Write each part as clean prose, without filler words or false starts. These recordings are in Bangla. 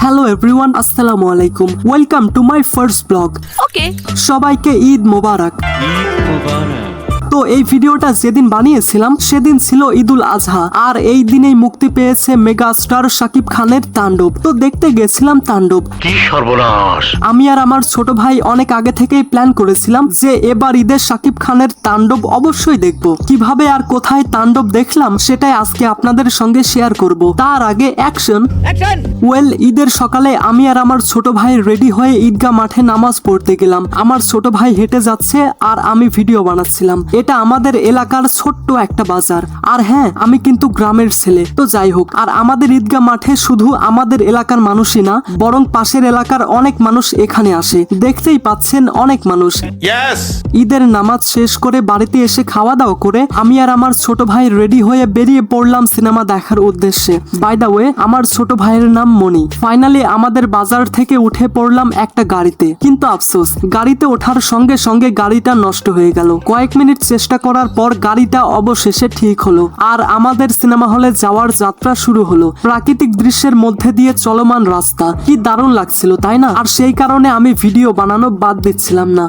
হ্যালো এভরিওয়ান, আসসালামু আলাইকুম। Welcome to my first blog. Okay, সবাইকে ঈদ মোবারক। তো এই ভিডিওটা যেদিন বানিয়েছিলাম সেদিন ছিল ঈদুল আজহা, আর এই দিনেই মুক্তি পেয়েছে মেগা স্টার শাকিব খানের তাণ্ডব। তো দেখতে গেছিলাম তাণ্ডব। কি সর্বনাশ! আমি আর আমার ছোট ভাই অনেক আগে থেকেই প্ল্যান করেছিলাম যে এবার ঈদের শাকিব খানের তাণ্ডব অবশ্যই দেখব। কিভাবে আর কোথায় তাণ্ডব দেখলাম সেটাই আজকে আপনাদের সঙ্গে শেয়ার করব। তার আগে অ্যাকশন। ওয়েল, ঈদের সকালে আমি আর আমার ছোট ভাই রেডি হয়ে ঈদগাহ মাঠে নামাজ পড়তে গেলাম। আমার ছোট ভাই হেঁটে যাচ্ছে আর আমি ভিডিও বানাচ্ছিলাম। এটা আমাদের এলাকার ছোট্ট একটা বাজার, আর হ্যাঁ, আমি কিন্তু গ্রামের ছেলে। তো যাই হোক, আর আমাদের ঈদগাহ মাঠে শুধু আমাদের এলাকার মানুষই না, বরং পাশের এলাকার অনেক মানুষ এখানে আসে। দেখতেই পাচ্ছেন অনেক মানুষ। ঈদের নামাজ শেষ করে বাড়িতে এসে খাওয়া দাওয়া করে আমি আর আমার ছোট ভাই রেডি হয়ে বেরিয়ে পড়লাম সিনেমা দেখার উদ্দেশ্যে। বাই দা ওয়ে, আমার ছোট ভাইয়ের নাম মনি। ফাইনালি আমাদের বাজার থেকে উঠে পড়লাম একটা গাড়িতে, কিন্তু আফসোস, গাড়িতে ওঠার সঙ্গে সঙ্গে গাড়িটা নষ্ট হয়ে গেল। কয়েক মিনিট চেষ্টা করার পর গাড়িটা অবশেষে ঠিক হলো, আর আমাদের সিনেমা হলে যাওয়ার যাত্রা শুরু হলো। প্রাকৃতিক দৃশ্যের মধ্যে দিয়ে চলমান রাস্তা, কি দারুণ লাগছিল তাই না? আর সেই কারণে আমি ভিডিও বানানো বাদ দিচ্ছিলাম না।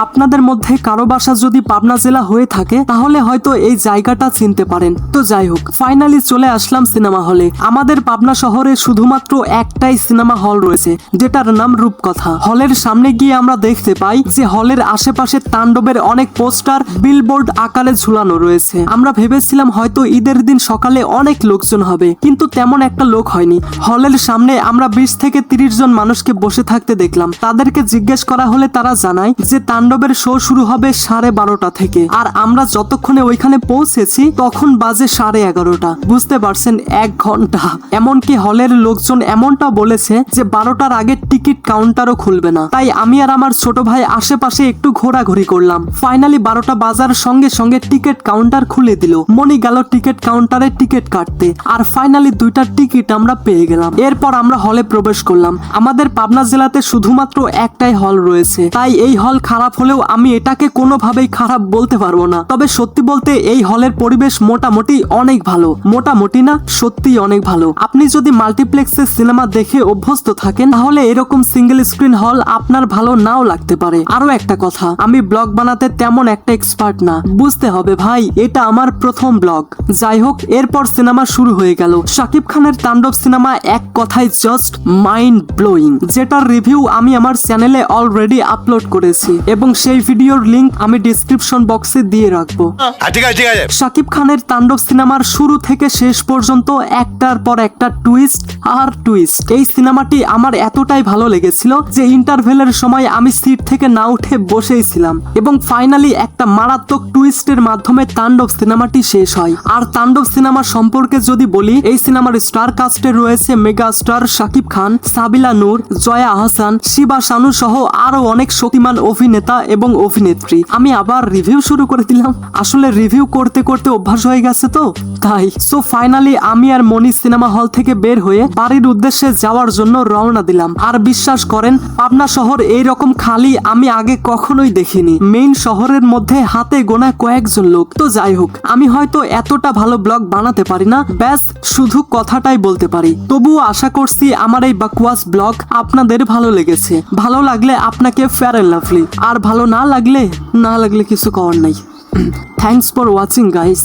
আপনাদের মধ্যে কারো বাসা যদি পাবনা জেলা হয়ে থাকে তাহলে হয়তো এই জায়গাটা চিনতে পারেন। তো যাই হোক, ফাইনালি চলে আসলাম সিনেমা হলে। আমাদের পাবনা শহরে শুধুমাত্র একটাই সিনেমা হল রয়েছে, যেটার নাম রূপকথা। হলের সামনে গিয়ে আমরা দেখতে পাই যে হলের আশেপাশে তাণ্ডবের অনেক পোস্টার বিলবোর্ড আকারে ঝুলানো রয়েছে। আমরা ভেবেছিলাম হয়তো ঈদের দিন সকালে অনেক লোকজন হবে, কিন্তু তেমন একটা লোক হয়নি। হলের সামনে আমরা 20 থেকে 30 জন মানুষকে বসে থাকতে দেখলাম। তাদেরকে জিজ্ঞেস করা হলে তারা জানায় যে তাণ্ডবের শো শুরু হবে 12:30 থেকে, আর আমরা যতক্ষণে ওইখানে পৌঁছেছি তখন বাজে 11:30। বুঝতে পারছেন, 1 ঘন্টা। এমনকি হলের লোকজন এমনটা বলেছে যে 12টার আগে টিকিট কাউন্টারও খুলবে না। তাই আমি আর আমার ছোট ভাই আশেপাশে একটু ঘোরাঘুরি করলাম। ফাইনালি 12টা বাজার সঙ্গে সঙ্গে টিকিট কাউন্টার খুলে দিল। মনি গেল টিকিট কাউন্টারে টিকিট কাটতে, আর ফাইনালি 2টা টিকিট আমরা পেয়ে গেলাম। এরপর আমরা হলে প্রবেশ করলাম। আমাদের পাবনা জেলাতে শুধুমাত্র একটাই হল রয়েছে, তাই এই হল খারাপ হলেও আমি এটাকে কোনোভাবেই খারাপ বলতে পারবো না। তবে সত্যি বলতে এই হলের পরিবেশ মোটামুটি অনেক ভালো। মোটামুটি না, সত্যি অনেক ভালো। আপনি যদি মাল্টিপ্লেক্সে সিনেমা দেখে অভ্যস্ত থাকেন তাহলে এরকম সিঙ্গেল স্ক্রিন হল আপনার ভালো নাও লাগতে পারে। আরো একটা কথা, আমি ব্লগ বানাতে তেমন একটা এক্সপার্ট না। বুঝতে হবে ভাই, এটা আমার প্রথম ব্লগ। যাই হোক, এরপর সিনেমা শুরু হয়ে গেল। শাকিব খানের তাণ্ডব সিনেমা এক কথায় জাস্ট মাইন্ড ব্লোয়িং, যেটার রিভিউ আমি আমার চ্যানেলে অলরেডি আপলোড করেছি, এবং সেই ভিডিওর লিংক আমি ডেসক্রিপশন বক্সে দিয়ে রাখবো। শাকিব খানের তাণ্ডব সিনেমার শুরু থেকে শেষ পর্যন্ত একটার পর একটা টুইস্ট আর টুইস্ট। এই সিনেমাটি আমার এতটাই ভালো লেগেছিল যে ইন্টারভেলের সময় আমি সিট থেকে না উঠে বসেই ছিলাম, এবং ফাইনালি একটা মারাত্মক টুইস্টের মাধ্যমে তাণ্ডব সিনেমাটি শেষ হয়। আর তাণ্ডব সিনেমা সম্পর্কে যদি বলি, এই সিনেমার স্টার কাস্টে রয়েছে মেগা স্টার শাকিব খান, সাবিলা নূর, জয়া আহসান, শিবা শানু সহ আরো অনেক শক্তিমান অভিনেতা এবং অভিনেত্রী। আমি আবার রিভিউ শুরু করে দিলাম। আসলে রিভিউ করতে করতে অভ্যাস হয়ে গেছে তো তাই। সো ফাইনালি আমি আর মনি সিনেমা হল থেকে বের হয়ে বাড়ির উদ্দেশ্যে যাওয়ার জন্য রওনা দিলাম। আর বিশ্বাস করেন, পাবনা শহর এইরকম খালি আমি আগে কখনোই দেখিনি। মেইন শহরের মধ্যে হাতে গোনা কয়েকজন লোক। তো যাই হোক, আমি হয়তো এতটা ভালো ব্লগ বানাতে পারি না, ব্যাস শুধু কথাটাই বলতে পারি। তবুও আশা করছি আমার এই বাকওয়াস ব্লগ আপনাদের ভালো লেগেছে। ভালো লাগলে আপনাকে ফেয়ার এন্ড লাভলি, আর ভালো না লাগলে কিছু করার নাই। Thanks for watching guys.